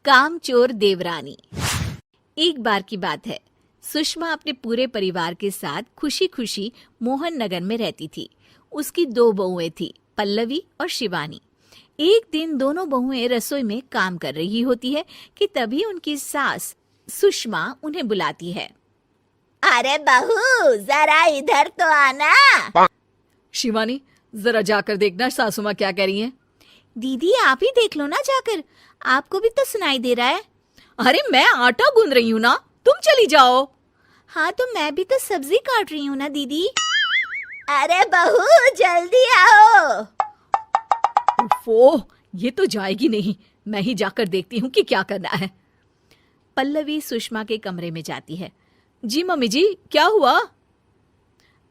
कामचोर देवरानी। एक बार की बात है, सुषमा अपने पूरे परिवार के साथ खुशी खुशी मोहन नगर में रहती थी। उसकी 2 बहुएं थी, पल्लवी और शिवानी। एक दिन दोनों बहुएं रसोई में काम कर रही होती है कि तभी उनकी सास सुषमा उन्हें बुलाती है। अरे बहू, जरा इधर तो आना। शिवानी, जरा जाकर देखना सासू माँ क्या कह रही हैं। दीदी आप ही देख लो ना जाकर, आपको भी तो सुनाई दे रहा है। अरे मैं आटा गूंद रही हूँ ना, तुम चली जाओ। हाँ तो मैं भी तो सब्जी काट रही हूँ ना दीदी। अरे बहू जल्दी आओ। ओफो, ये तो जाएगी नहीं। मैं ही जाकर देखती हूँ कि क्या करना है। पल्लवी सुषमा के कमरे में जाती है। जी मम्मी जी, क्या हुआ?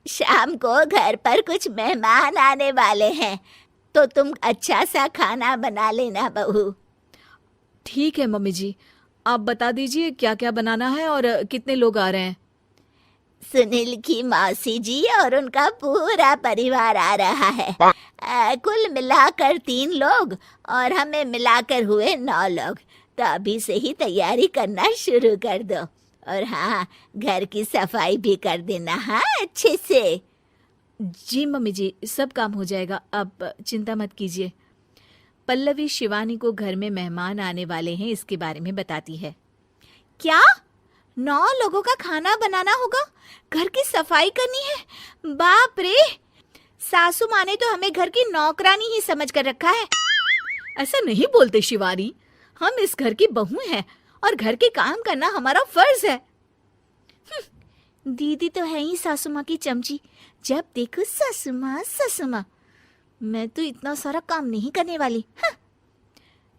शाम को घर पर कुछ मेहमान आने वाले हैं, तो तुम अच्छा सा खाना बना लेना बहू। ठीक है मम्मी जी, आप बता दीजिए क्या क्या बनाना है और कितने लोग आ रहे हैं। सुनील की मौसी जी और उनका पूरा परिवार आ रहा है। कुल मिलाकर 3 लोग और हमें मिलाकर हुए 9 लोग। तो अभी से ही तैयारी करना शुरू कर दो। और हाँ, घर की सफाई भी कर देना, हाँ, अच्छे से। जी मम्मी जी, सब काम हो जाएगा, आप चिंता मत कीजिए। पल्लवी शिवानी को घर में मेहमान आने वाले हैं इसके बारे में बताती है। क्या 9 लोगों का खाना बनाना होगा, घर की सफाई करनी है? बाप रे, सासू माँ ने तो हमें घर की नौकरानी ही समझ कर रखा है। ऐसा नहीं बोलते शिवानी, हम इस घर की बहू हैं और घर के काम करना हमारा फर्ज है। दीदी तो है ही सासू माँ की चमची, जब देखो सासू माँ सासू माँ। मैं तो इतना सारा काम नहीं करने वाली।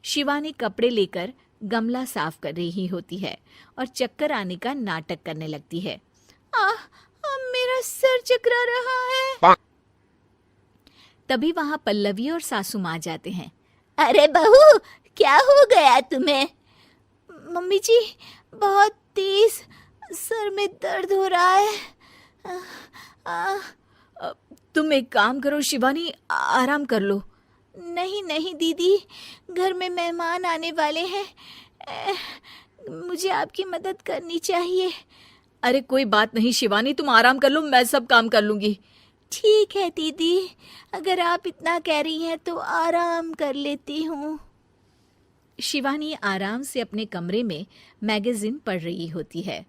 शिवानी कपड़े लेकर गमला साफ कर रही होती है और चक्कर आने का नाटक करने लगती है। मेरा सर चकरा रहा है। तभी वहां पल्लवी और सासू माँ जाते हैं। अरे बहू, क्या हो गया तुम्हें? मम्मी जी, बहुत तेज सर में दर्द हो रहा है। तुम एक काम करो शिवानी, आराम कर लो। नहीं नहीं दीदी, घर में मेहमान आने वाले हैं, मुझे आपकी मदद करनी चाहिए। अरे कोई बात नहीं शिवानी, तुम आराम कर लो, मैं सब काम कर लूंगी। ठीक है दीदी, अगर आप इतना कह रही हैं तो आराम कर लेती हूँ। शिवानी आराम से अपने कमरे में मैगजीन पढ़ रही होती है।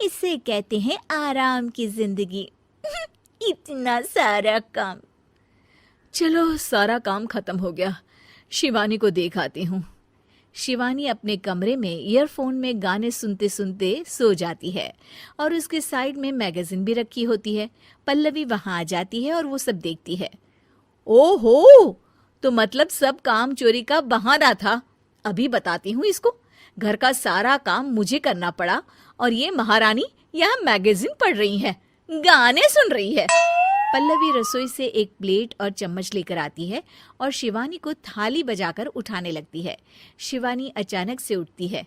इसे कहते हैं आराम की जिंदगी। इतना सारा काम। चलो सारा काम खत्म हो गया, शिवानी को देख आती हूँ। शिवानी अपने कमरे में ईयरफोन में गाने सुनते सुनते सो जाती है और उसके साइड में मैगजीन भी रखी होती है। पल्लवी वहां आ जाती है और वो सब देखती है। ओहो, तो मतलब सब काम चोरी का बहाना था। अभी बताती हूँ इसको। घर का सारा काम मुझे करना पड़ा और ये महारानी यहाँ मैगजीन पढ़ रही है, गाने सुन रही है। पल्लवी रसोई से एक प्लेट और चम्मच लेकर आती है और शिवानी को थाली बजाकर उठाने लगती है। शिवानी अचानक से उठती है।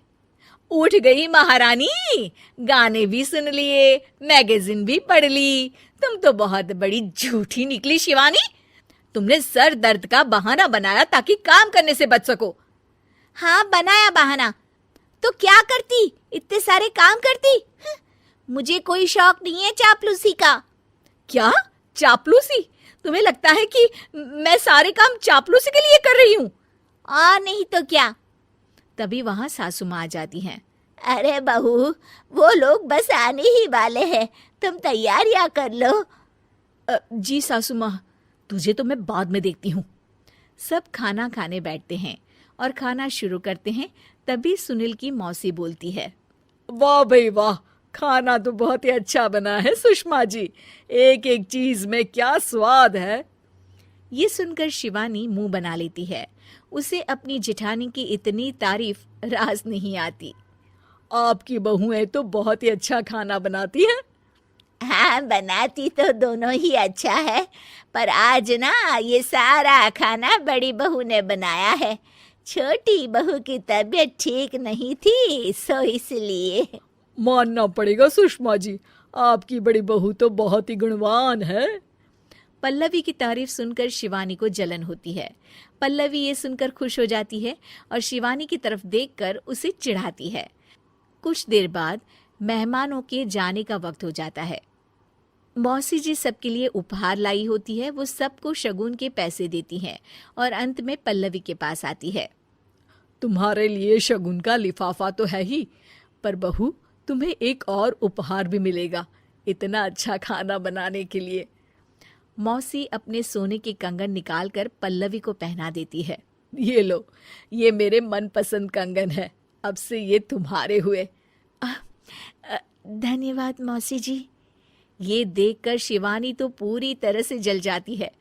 उठ गई महारानी, गाने भी सुन लिए, मैगजीन भी पढ़ ली। तुम तो बहुत बड़ी झूठी निकली शिवानी। तुमने सर दर्द का बहाना बनाया ताकि काम करने से बच सको। हाँ बनाया बहाना, तो क्या करती, इतने सारे काम करती। मुझे कोई शौक नहीं है चापलूसी का। क्या चापलूसी? तुम्हें लगता है कि मैं सारे काम चापलूसी के लिए कर रही हूँ? नहीं तो क्या। तभी वहां सासू माँ आ जाती हैं। अरे बहू, वो लोग बस आने ही वाले हैं, तुम तैयारियां कर लो। जी सासू माँ, तुझे तो मैं बाद में देखती हूँ। सब खाना खाने बैठते हैं और खाना शुरू करते हैं। तभी सुनील की मौसी बोलती है। वाह भाई वाह, खाना तो बहुत ही अच्छा बना है सुषमा जी, एक एक चीज में क्या स्वाद है। ये सुनकर शिवानी मुंह बना लेती है। उसे अपनी जेठानी की इतनी तारीफ रास नहीं आती। आपकी बहुएं तो बहुत ही अच्छा खाना बनाती हैं। हाँ, बनाती तो दोनों ही अच्छा है, पर आज ना ये सारा खाना बड़ी बहू ने बनाया है। छोटी बहू की तबीयत ठीक नहीं थी, सो इसलिए। मानना पड़ेगा सुषमा जी, आपकी बड़ी बहू तो बहुत ही गुणवान है। पल्लवी की तारीफ सुनकर शिवानी को जलन होती है। पल्लवी ये सुनकर खुश हो जाती है और शिवानी की तरफ देखकर उसे चिढ़ाती है। कुछ देर बाद मेहमानों के जाने का वक्त हो जाता है। मौसी जी सबके लिए उपहार लाई होती है। वो सबको शगुन के पैसे देती हैं और अंत में पल्लवी के पास आती है। तुम्हारे लिए शगुन का लिफाफा तो है ही, पर बहू तुम्हें एक और उपहार भी मिलेगा इतना अच्छा खाना बनाने के लिए। मौसी अपने सोने के कंगन निकालकर पल्लवी को पहना देती है। ये लो, ये मेरे मनपसंद कंगन है, अब से ये तुम्हारे हुए। धन्यवाद मौसी जी। ये देखकर शिवानी तो पूरी तरह से जल जाती है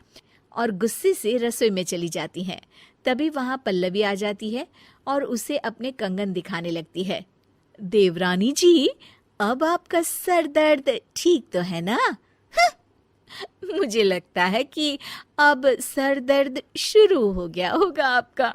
और गुस्से से रसोई में चली जाती है। तभी वहां पल्लवी आ जाती है और उसे अपने कंगन दिखाने लगती है। देवरानी जी, अब आपका सर दर्द ठीक तो है ना? मुझे लगता है कि अब सर दर्द शुरू हो गया होगा आपका।